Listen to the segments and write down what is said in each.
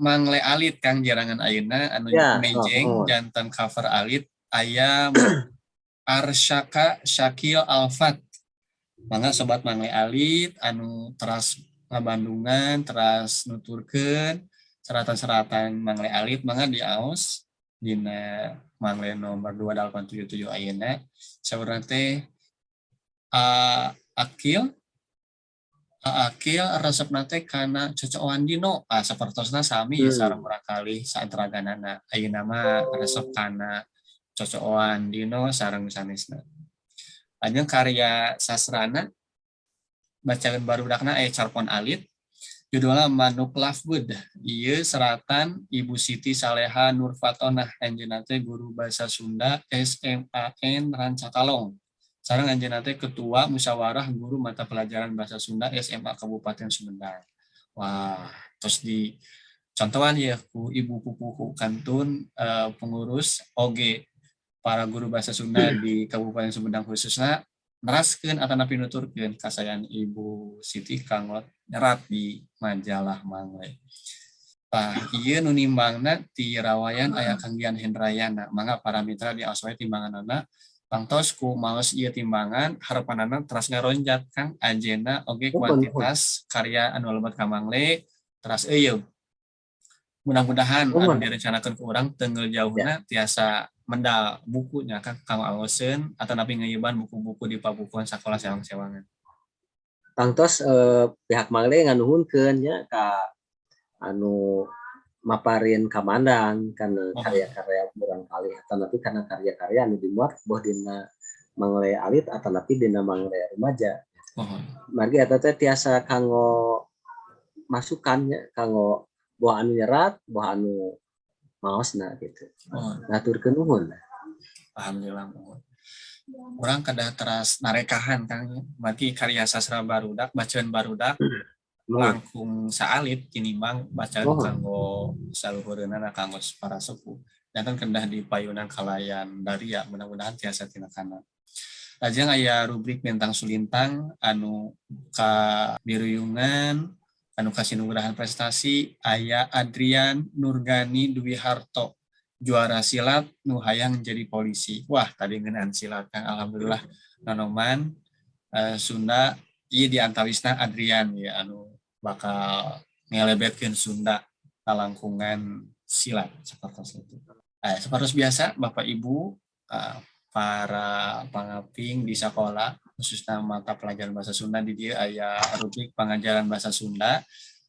Mangle alit Kang jarangan ayeuna anu Ya, mejeng jantan cover alit aya Arsyaka Syakil Alfat. Mangga sobat mangle alit anu teras ngabandungan teras nuturkeun seratan-seratan mangle alit mangga diaos dina mangle nomor 2877 ayeuna saurang teh Akil resep nate karena cocokan dino sapertosna sami sareng barangkali saantaraganana ayeuna mah resep kana cocokan dino sareng sanesna lanjut karya sastrana bacaan barudakna carpon alit judulna Manuk Lovegood ieu seratan Ibu Siti Saleha Nurfatonah anjeunna teh guru bahasa Sunda SMAN Rancakalong sareng anjeunna teh ketua musyawarah guru mata pelajaran bahasa Sunda SMA Kabupaten Sumedang. Wah, terus di contohan ya ku ibu pupuhu kantun pengurus OG para guru bahasa Sunda di Kabupaten Sumedang khususnya neraskeun atau pinuturkeun kasayan Ibu Siti kanggo nyerat di majalah Mangle. Ieu nu nimbangna ti rawayan aya Kang Dian Hendrayana mangga para mitra di aswae timbanganna tangtos ku maos ieu timbangan harepanana teras ngaronjat Kang anjeunna oge kuantitas karya anu lebet ka Mangle teras euyeum. Mudah-mudahan anu direncanakeun ku urang teungeul jauhna tiasa mendal bukunya Kang aoseun atau napi ngeuyeban buku-buku di pabukuan sakola sewang-sewangan. Tangtos pihak Mangle nganuhunkeun nya ka anu maparin kamandang karena karya-karya barangkali atau napi karena karya-karya anu dimuat boh dina Mangle alit atau napi dina Mangle remaja. Margi eta teh tiasa kanggo masukannya kanggo boh anu nyerat, boh anu maosna gitu. Ngaturkeun nuhun. Alhamdulillah mohon. Urang kada teras narekahan Kang bagi karya sastra barudak bacaan barudak langkung saalit tinimbang bacaan kanggo saluhureunana kanggo para sepuh jantan kendah di payunan kalayan daria mudah-mudahan tiasa tina kana. Lajeng aya rubrik bentang sulintang anu ka biruyungan anu kasinugrahan prestasi aya Adrian Nurgani Dwi Harto juara silat nu hayang jadi polisi. Wah, tadi ngeunaan silat Kang alhamdulillah nanoman Sunda ieu diantawisna Adrian ya anu bakal ngelebetkeun Sunda ka langkungan silat seperti itu. Seperti biasa Bapak Ibu para pangaping di sekolah khususnya mata pelajaran bahasa Sunda di dia aya rubrik pengajaran bahasa Sunda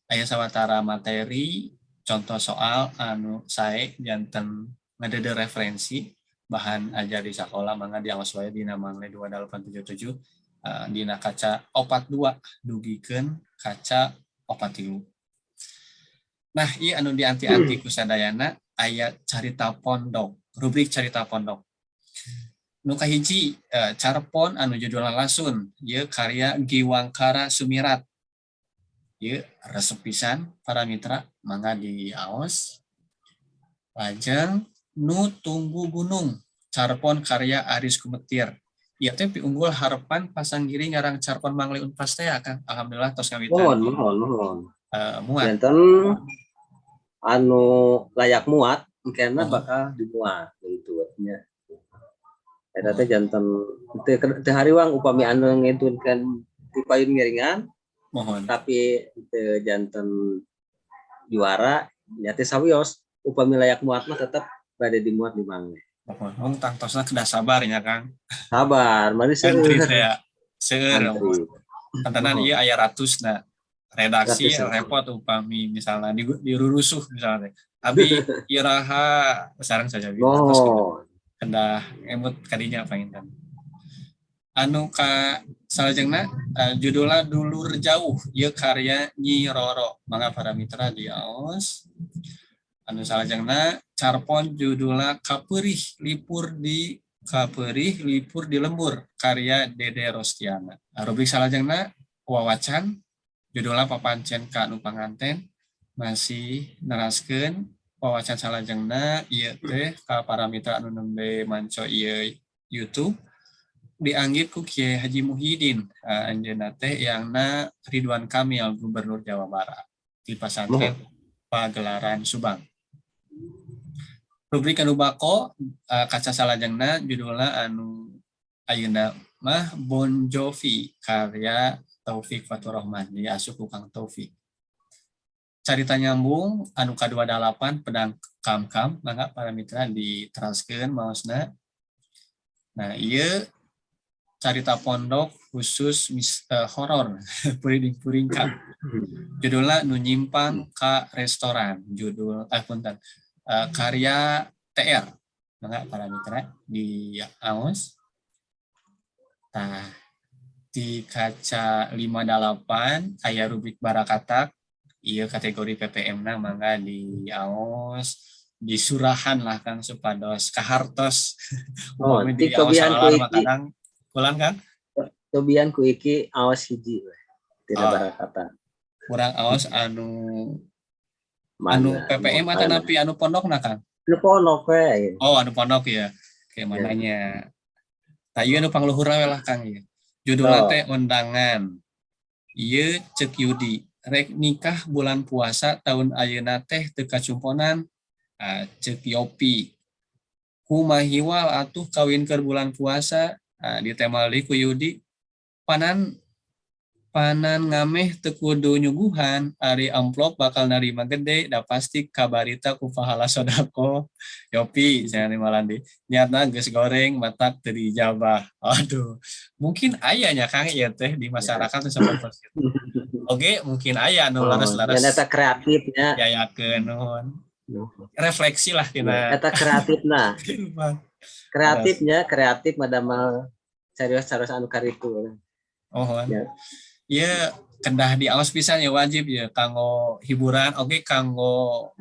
aya sawatara materi contoh soal anu sae janten ngadede referensi bahan ajar di sekolah mangga diawas wae dina Mangle 2877 dina kaca 42 dugikeun kaca 43. Nah, ieu anu dianti-anti ku sadayana aya carita pondok, rubrik carita pondok. Nu kahiji carpon anu judulna Lasun, ieu karya Giwangkara Sumirat. Ieu resep pisan para mitra mangga diaos. Lajeng Nu Tunggu Gunung, carpon karya Aris Kumetir. Ieu teh piunggul harapan pasanggiri ngarang carpon Mangle Unpas teh Kang. Alhamdulillah tos ngawitan. Mohon. Muat. Janten anu layak muat mungkinna bakal dimuat gitu nya. Eta teh janten teu hariwang upami anu ngedunkeun di payun ngiringan. Mohon. Tapi teu janten juara nya teh sawios upami layak muat mah tetep bade dimuat di Mangle. Mohon tangtosna kedah sabar nya Kang. Sabar, mari seueur. Seueur. Kantanan ieu aya ratusna. Redaksi repot upami misalnya dirurusuh misalnya. Abi iraha sareng saja gitu. Kendah emut kadinya panginten. Anu ka salajengna judulna Dulur Jauh ieu karya Nyi Roro. Mangga para mitra diaos. Anu salajengna carpon judulna Kapeurih Lipur di Lembur karya Dede Rostiana. Rubrik salajengna wawacan judulna Papancen ka anu panganten masih neraskeun wawacan salajengna ieu teh ka para mitra anu nembe manco ieu YouTube dianggit ku Kiai Haji Muhyiddin anjeunna teh yangna Ridwan Kamil Gubernur Jawa Barat di Pasantren Pagelaran Subang. Rubrik anu bako kaca salajengna judulna anu ayeuna mah Bon Jovi karya Taufik Faturrahman diasup ku Kang Taufik. Carita nyambung anu ka-28 pedang kam-kam mangga para mitra diteraskeun maosna. Nah, ieu carita pondok khusus horor puring-puring kam. Judulna Nu Nyimpang ka Restoran. Judul punten karya TR. Mangga para mitra di aos. Tah di kaca 58 aya rubrik barakatak ieu kategori PPM-na mangga di aos disurahan lah Kang supados kahartos upami di aos alar kadang pulang kan cobian ku iki aos hiji tidak barakatan kurang aos anu PPM atau napi anu pondokna Kang anu pondok we anu pondok ya kayak mananya tah ieu anu pangluhur we lah Kang ieu judulna teh undangan ieu ceuk Yudi rek nikah bulan puasa tahun ayeuna teh teu kacumponan ceuk Yopi kumahiwal atuh kawin keur bulan puasa ditemali ku Yudi panan ngameh teu kudu nyuguhan ari amplop bakal narima gede da pasti kabarita ku pahala sodako Yopi cenah Malandi niatna geus goreng matak teu dijabah aduh mungkin aya nya Kang ieu teh di masyarakat seperti itu oke mungkin aya anu laras-laras eta kreatifnya yayakeun nuhun refleksi lah tina eta kreatifna kreatif madamel carios anu karitu ya kedah di aos pisan ya wajib ya kanggo hiburan kanggo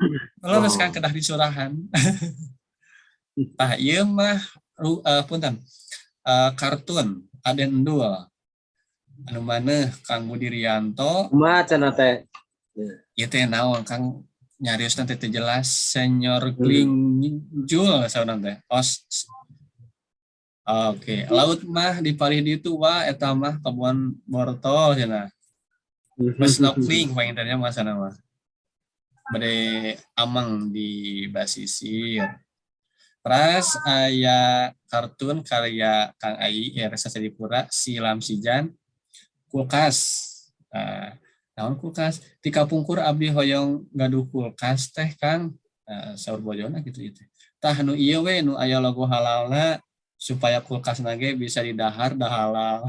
leres kan kedah disurahan tah ieu mah punten kartun Aden Endul anu maneh Kang Budi Rianto kumaha cenah teh ieu teh naon Kang nyarios nanti teh jelas Senyor Glingjul saeunan teh Oke, laut mah di palih ditu eta mah kebun wortel cenah. Snorkeling pengennya masana mah. Bade amang di basisir. Terus aya kartun karya Kang Ai Resa Sadipura Silam Sijan kulkas. Naon kulkas? Ti kapungkur abdi hoyong gaduh kulkas teh Kang saur bojona gitu. Tah nu ieu we nu aya logo halalna supaya kulkas nage bisa didahar dah halal.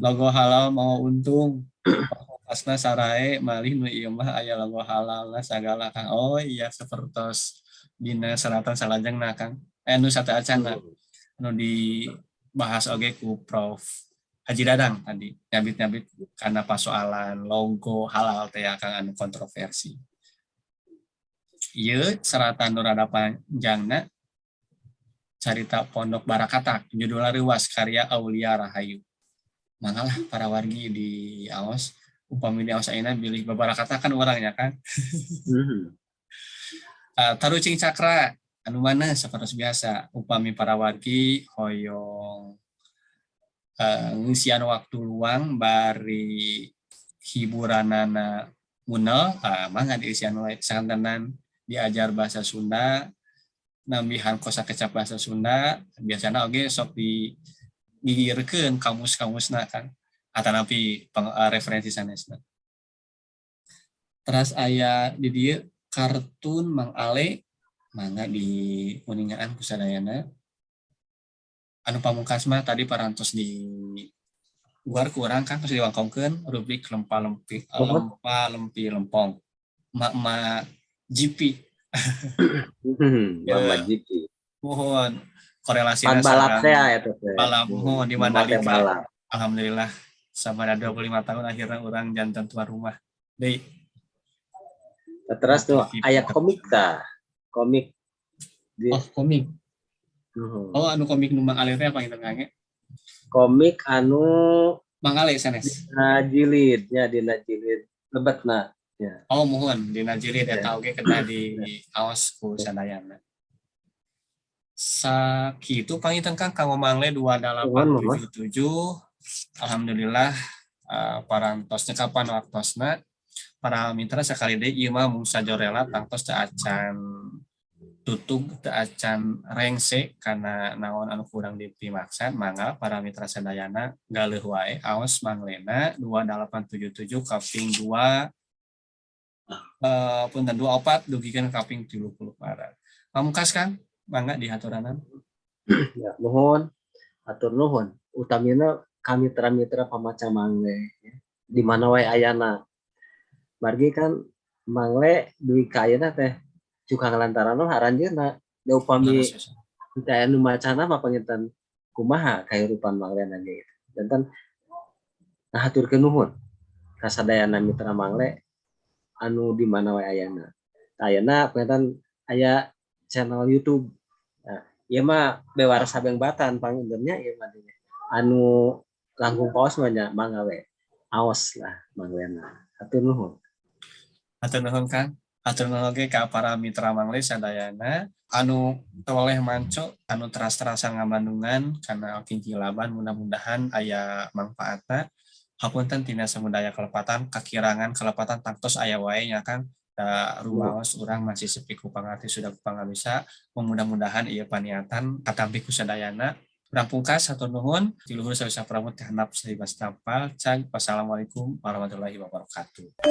Logo halal mau untung. Kulkasna sarae malih nu ieu mah aya logo halal sagala Kang. Oh iya sapertos dina saratan salajengna Kang. Nu sate acana nu dibahas oge ku Prof Haji Dadang tadi. Nyabit-nyabit karena persoalan logo halal teh Kang anu kontroversi. Ieu saratan nu rada panjangna carita Pondok Barakatak judulna Reuwas karya Aulia Rahayu. Mangalah para wargi di aos upami di aos ayeuna bilih babarakata kan orangnya kan. Tarucing Cakra anu mana sapertos biasa upami para wargi hoyong ngisian waktu luang bari hiburanana munel mangga diisian wae santenan diajar bahasa Sunda nambihan kosakecap bahasa Sunda biasana oge sok digigirkeun kamus-kamusna kan atanapi referensi sanesna. Terus aya di dieu kartun Mang Ale mangga di kuningaan ku sadayana. Anu pamungkas mah tadi parantos di luar kurang kan terus diwangkongkeun rubrik lempa-lempi lempong. Mak GP. Mama GP. Mohon korelasi balap saya itu balap mohon di Mandalika. Alhamdulillah sama 25 tahun akhirnya orang jantan tuan rumah. Deui. Terus tuh aya komik tah. Komik. Komik. Anu komik nu Mang Ale teh apa kita ngange? Komik anu Mang Ale sanes. Dina jilid lebetna. Ya. Oh mohon dina jirid Ya. eta oge kedah di aos ku sadayana. Sakitu pangitan Kang kanggo mangle Mohon. 2877. Alhamdulillah parantosnya kapan waktosna para mitra sekali deui ieu mah mung sajorela tangtos teu acan tutug teu acan rengse karena naon anu kurang dipimaksan mangga para mitra sadayana galeuh wae aos manglena 2877 kaping 2 punten 24 dugikeun kaping 30 para. Pamungkas Kang mangga dihaturanan. Ya, mohon atur nuhun. Utamina kami mitra pamaca mangle ya. Di mana wae ayana. Margi kan mangle duwi ka ayeuna teh cukang lantaran haranjeunna. Da upami kita anu macana mah panginten kumaha kahirupan manglena ge. Dan nah haturkeun nuhun ka sadayana mitra mangle anu di mana wae ayana. Ayeuna panginten aya channel YouTube. Nah, ieu mah bewara sabeng batan pangintennya ieu mah anu langkung paos mah nya mangga we. Aos lah manglena. Hatur nuhun. Hatur nuhun Kang. Hatur nuhun ge ka para mitra mangle sadayana anu toleh manco anu teras-terasa ngabandungan kana kinci laban mudah-mudahan aya manfaatna. Hapunten tina samudaya kelepatan kakirangan kelepatan tangtos aya wae nya Kang. Rumaos urang masih sepi ku pangarti sudah ku pangabisa. Mudah-mudahan ieu paniatan katampi ku sadayana. Urang pungkas hatur nuhun. Tiluhur sawisa pramut kahandap saribas tampal. Wassalamualaikum warahmatullahi wabarakatuh.